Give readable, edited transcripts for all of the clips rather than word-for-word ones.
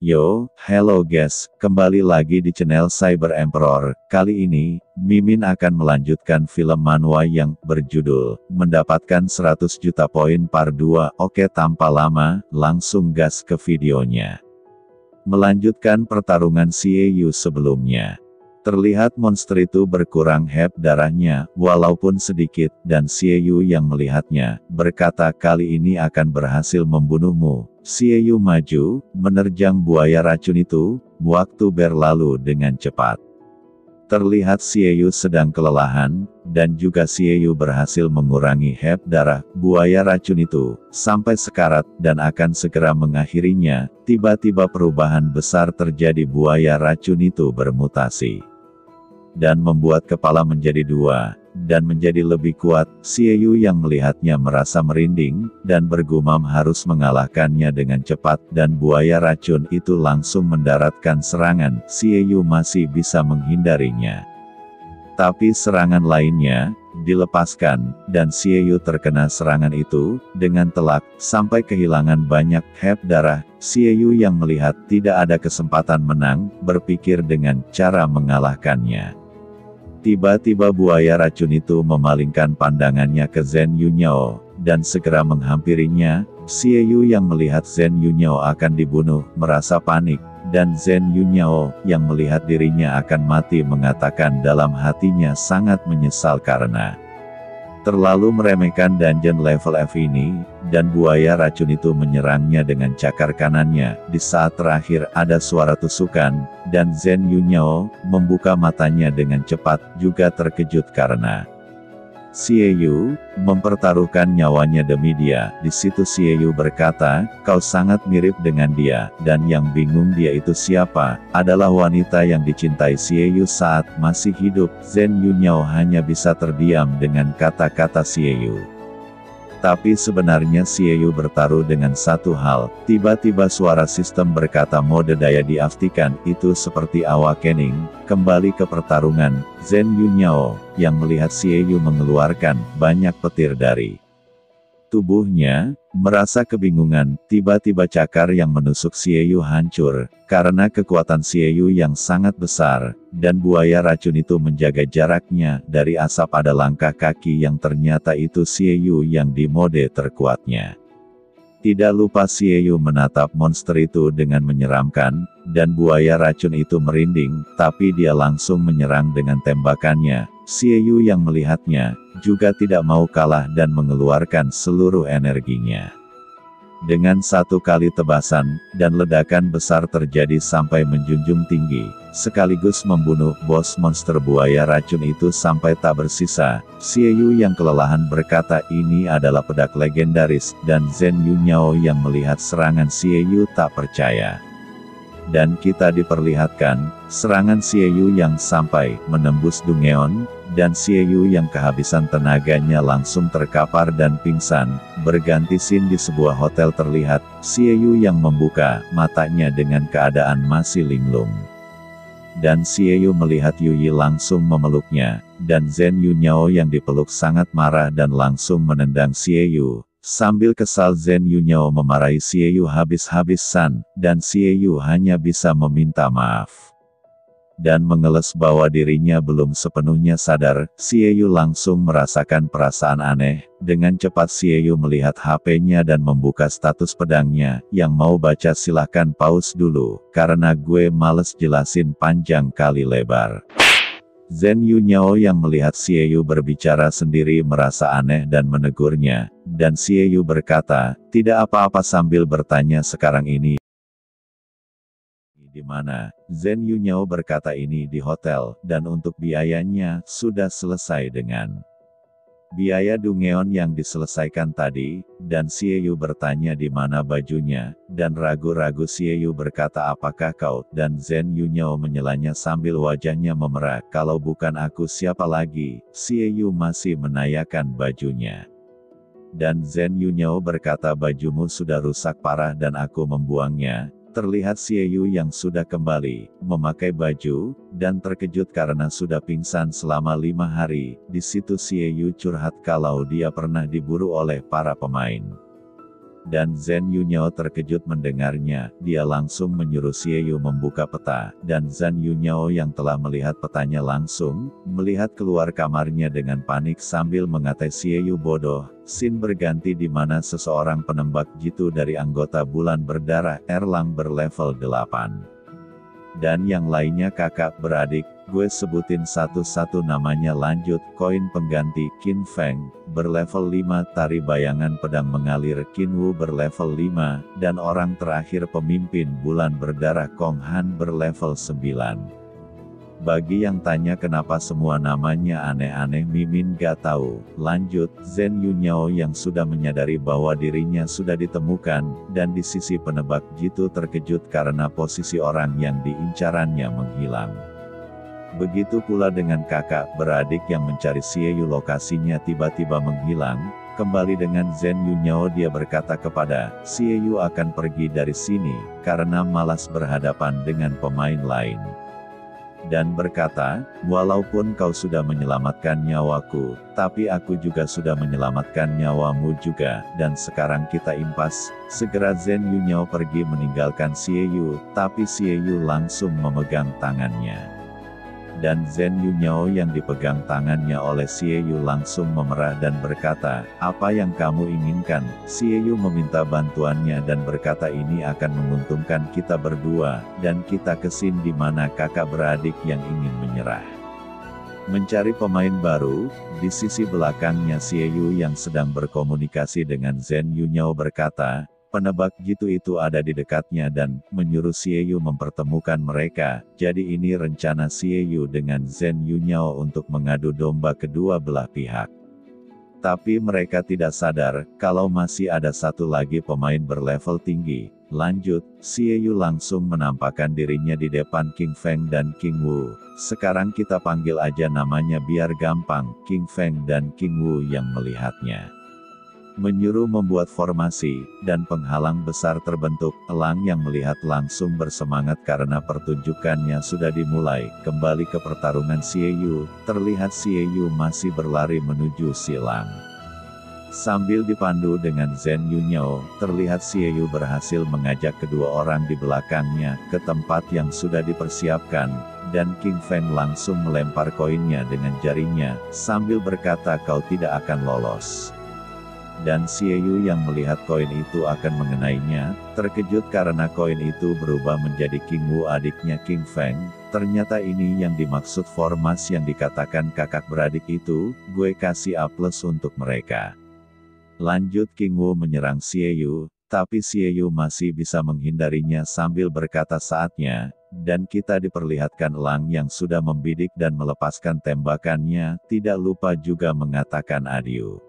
Yo, hello guys, kembali lagi di channel Cyber Emperor. Kali ini, Mimin akan melanjutkan film manhwa yang berjudul Mendapatkan 100 Juta Poin Part 2. Oke, tanpa lama, langsung gas ke videonya. Melanjutkan pertarungan Xie sebelumnya. Terlihat monster itu berkurang heat darahnya, walaupun sedikit, dan Xie yang melihatnya, berkata kali ini akan berhasil membunuhmu. Xie maju, menerjang buaya racun itu, waktu berlalu dengan cepat. Terlihat Xie sedang kelelahan, dan juga Xie berhasil mengurangi heat darah buaya racun itu, sampai sekarat, dan akan segera mengakhirinya. Tiba-tiba perubahan besar terjadi, buaya racun itu bermutasi dan membuat kepala menjadi dua, dan menjadi lebih kuat. Xie yang melihatnya merasa merinding, dan bergumam harus mengalahkannya dengan cepat, dan buaya racun itu langsung mendaratkan serangan. Xie masih bisa menghindarinya. Tapi serangan lainnya, dilepaskan, dan Xie terkena serangan itu, dengan telak, sampai kehilangan banyak heat darah. Xie yang melihat tidak ada kesempatan menang, berpikir dengan cara mengalahkannya. Tiba-tiba buaya racun itu memalingkan pandangannya ke Zhen Yunhao, dan segera menghampirinya. Xie yang melihat Zhen Yunhao akan dibunuh, merasa panik, dan Zhen Yunhao, yang melihat dirinya akan mati mengatakan dalam hatinya sangat menyesal karena terlalu meremehkan dungeon level F ini, dan buaya racun itu menyerangnya dengan cakar kanannya. Di saat terakhir ada suara tusukan, dan Zhen Yunhao membuka matanya dengan cepat, juga terkejut karena Xie mempertaruhkan nyawanya demi dia. Di situ Xie berkata, kau sangat mirip dengan dia, dan yang bingung dia itu siapa, adalah wanita yang dicintai Xie saat masih hidup. Zhen Yunhao hanya bisa terdiam dengan kata-kata Xie. Tapi sebenarnya Xie bertaruh dengan satu hal. Tiba-tiba suara sistem berkata mode daya diaktifkan, itu seperti awakening, kembali ke pertarungan. Zhen Yunhao, yang melihat Xie mengeluarkan banyak petir dari tubuhnya, merasa kebingungan. Tiba-tiba cakar yang menusuk Xie hancur, karena kekuatan Xie yang sangat besar, dan buaya racun itu menjaga jaraknya. Dari asap ada langkah kaki yang ternyata itu Xie yang di mode terkuatnya. Tidak lupa Xie menatap monster itu dengan menyeramkan, dan buaya racun itu merinding, tapi dia langsung menyerang dengan tembakannya. Xie yang melihatnya, juga tidak mau kalah dan mengeluarkan seluruh energinya. Dengan satu kali tebasan, dan ledakan besar terjadi sampai menjunjung tinggi, sekaligus membunuh bos monster buaya racun itu sampai tak bersisa. Xie yang kelelahan berkata ini adalah pedang legendaris, dan Zhen Yunhao yang melihat serangan Xie tak percaya. Dan kita diperlihatkan, serangan Xie yang sampai menembus Dungeon, dan Xie yang kehabisan tenaganya langsung terkapar dan pingsan. Berganti scene di sebuah hotel terlihat, Xie yang membuka matanya dengan keadaan masih linglung. Dan Xie melihat Yui langsung memeluknya, dan Zhen Yunhao yang dipeluk sangat marah dan langsung menendang Xie. Sambil kesal Zhen Yunhao memarahi Xie habis-habisan, dan Xie hanya bisa meminta maaf. Dan mengeles bahwa dirinya belum sepenuhnya sadar. Xie langsung merasakan perasaan aneh. Dengan cepat Xie melihat HP-nya dan membuka status pedangnya. Yang mau baca silahkan pause dulu, karena gue males jelasin panjang kali lebar. Zhen Yunhao yang melihat Xie berbicara sendiri merasa aneh dan menegurnya, dan Xie berkata, tidak apa-apa sambil bertanya sekarang ini di mana. Zhen Yunhao berkata ini di hotel, dan untuk biayanya, sudah selesai dengan biaya Dungeon yang diselesaikan tadi, dan Xie bertanya di mana bajunya, dan ragu-ragu Xie berkata apakah kau, dan Zhen Yunhao menyelanya sambil wajahnya memerah, kalau bukan aku siapa lagi. Xie masih menayakan bajunya. Dan Zhen Yunhao berkata bajumu sudah rusak parah dan aku membuangnya. Terlihat Xie yang sudah kembali, memakai baju, dan terkejut karena sudah pingsan selama 5 hari. Di situ Xie curhat kalau dia pernah diburu oleh para pemain Dan Zhen Yunyao terkejut mendengarnya, dia langsung menyuruh Xie Yu membuka peta, dan Zhen Yunyao yang telah melihat petanya langsung, melihat keluar kamarnya dengan panik sambil mengatai Xie Yu bodoh. Scene berganti di mana seseorang penembak jitu dari anggota Bulan Berdarah Erlang berlevel 8. Dan yang lainnya kakak beradik, gue sebutin satu-satu namanya. Lanjut, koin pengganti Qin Feng, berlevel 5, tari bayangan pedang mengalir Qin Wu berlevel 5, dan orang terakhir pemimpin Bulan Berdarah Kong Han berlevel 9. Bagi yang tanya kenapa semua namanya aneh-aneh, Mimin gak tahu. Lanjut, Zhen Yunyao yang sudah menyadari bahwa dirinya sudah ditemukan, dan di sisi penebak jitu terkejut karena posisi orang yang diincarannya menghilang. Begitu pula dengan kakak beradik yang mencari Xie Yu, lokasinya tiba-tiba menghilang. Kembali dengan Zhen Yunyao, dia berkata kepada Xie Yu akan pergi dari sini, karena malas berhadapan dengan pemain lain. Dan berkata, walaupun kau sudah menyelamatkan nyawaku, tapi aku juga sudah menyelamatkan nyawamu juga, dan sekarang kita impas. Segera Zhen Yunyao pergi meninggalkan Xie Yu, tapi Xie Yu langsung memegang tangannya. Dan Zhen Yunyao yang dipegang tangannya oleh Xie Yu langsung memerah dan berkata, apa yang kamu inginkan? Xie Yu meminta bantuannya dan berkata ini akan menguntungkan kita berdua, dan kita kesini di mana kakak beradik yang ingin menyerah. Mencari pemain baru, di sisi belakangnya Xie Yu yang sedang berkomunikasi dengan Zhen Yunyao berkata, penebak jitu itu ada di dekatnya dan menyuruh Xie Yu mempertemukan mereka. Jadi ini rencana Xie Yu dengan Zhen Yunyao untuk mengadu domba kedua belah pihak. Tapi mereka tidak sadar kalau masih ada satu lagi pemain berlevel tinggi. Lanjut, Xie Yu langsung menampakkan dirinya di depan King Feng dan King Wu. Sekarang kita panggil aja namanya biar gampang, King Feng dan King Wu yang melihatnya menyuruh membuat formasi, dan penghalang besar terbentuk. Elang yang melihat langsung bersemangat karena pertunjukannya sudah dimulai. Kembali ke pertarungan Xie Yu, terlihat Xie Yu masih berlari menuju silang. Sambil dipandu dengan Zhen Yunyao, terlihat Xie Yu berhasil mengajak kedua orang di belakangnya ke tempat yang sudah dipersiapkan, dan King Feng langsung melempar koinnya dengan jarinya, sambil berkata kau tidak akan lolos. Dan Xie Yu yang melihat koin itu akan mengenainya, terkejut karena koin itu berubah menjadi King Wu adiknya King Feng. Ternyata ini yang dimaksud formasi yang dikatakan kakak beradik itu, gue kasih A+ untuk mereka. Lanjut King Wu menyerang Xie Yu, tapi Xie Yu masih bisa menghindarinya sambil berkata saatnya, dan kita diperlihatkan elang yang sudah membidik dan melepaskan tembakannya, tidak lupa juga mengatakan adieu.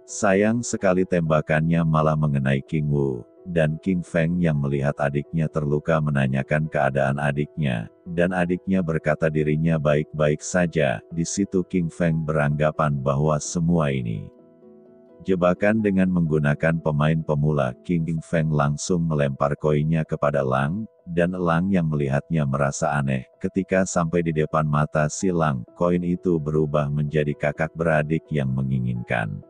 Sayang sekali tembakannya malah mengenai King Wu, dan King Feng yang melihat adiknya terluka menanyakan keadaan adiknya, dan adiknya berkata dirinya baik-baik saja. Di situ King Feng beranggapan bahwa semua ini jebakan dengan menggunakan pemain pemula. King Feng langsung melempar koinnya kepada elang, dan elang yang melihatnya merasa aneh. Ketika sampai di depan mata si elang, koin itu berubah menjadi kakak beradik yang menginginkan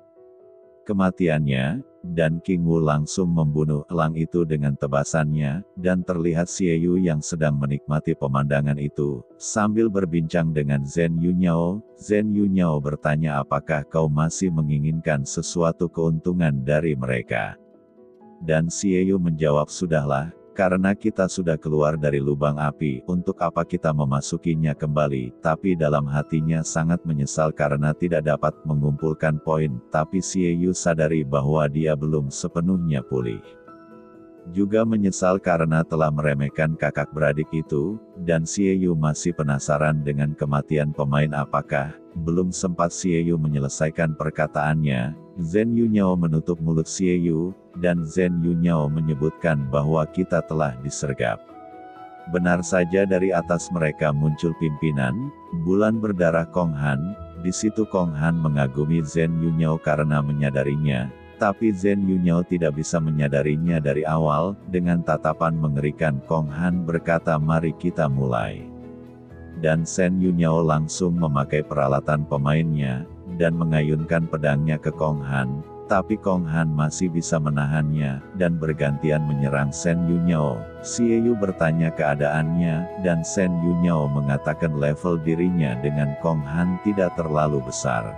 kematiannya, dan King Wu langsung membunuh elang itu dengan tebasannya, dan terlihat Xie Yu yang sedang menikmati pemandangan itu, sambil berbincang dengan Zhen Yunyao. Zhen Yunyao bertanya apakah kau masih menginginkan sesuatu keuntungan dari mereka. Dan Xie Yu menjawab sudahlah, karena kita sudah keluar dari lubang api, untuk apa kita memasukinya kembali, tapi dalam hatinya sangat menyesal karena tidak dapat mengumpulkan poin, tapi Xie Yu sadari bahwa dia belum sepenuhnya pulih. Juga menyesal karena telah meremehkan kakak beradik itu, dan Xie Yu masih penasaran dengan kematian pemain apakah, belum sempat Xie Yu menyelesaikan perkataannya, Zhen Yunyao menutup mulut Xie Yu, dan Zhen Yunyao menyebutkan bahwa kita telah disergap. Benar saja dari atas mereka muncul pimpinan Bulan Berdarah Kong Han. Di situ Kong Han mengagumi Zhen Yunyao karena menyadarinya, tapi Zhen Yunyao tidak bisa menyadarinya dari awal. Dengan tatapan mengerikan Kong Han berkata mari kita mulai. Dan Zhen Yunyao langsung memakai peralatan pemainnya, dan mengayunkan pedangnya ke Kong Han. tapi Kong Han masih bisa menahannya, dan bergantian menyerang Shen Yunhao. Xie Yu bertanya keadaannya, dan Shen Yunhao mengatakan level dirinya dengan Kong Han tidak terlalu besar.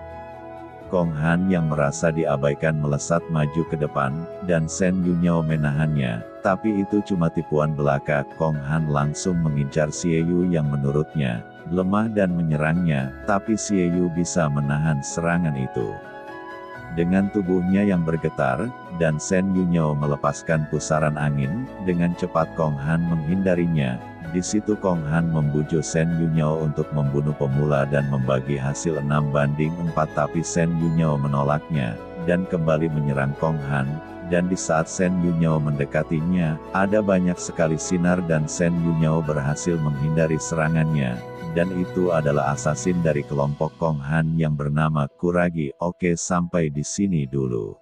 Kong Han yang merasa diabaikan melesat maju ke depan, dan Shen Yunhao menahannya, tapi itu cuma tipuan belaka. Kong Han langsung mengincar Xie Yu yang menurutnya lemah dan menyerangnya, tapi Xie Yu bisa menahan serangan itu. Dengan tubuhnya yang bergetar, dan Shen Yunhao melepaskan pusaran angin, dengan cepat Kong Han menghindarinya. Di situ Kong Han membujuk Shen Yunhao untuk membunuh pemula dan membagi hasil 6-4, tapi Shen Yunhao menolaknya, dan kembali menyerang Kong Han. Dan di saat Shen Yunhao mendekatinya, ada banyak sekali sinar dan Shen Yunhao berhasil menghindari serangannya. Dan itu adalah asasin dari kelompok Kong Han yang bernama Kuragi. Oke, sampai di sini dulu.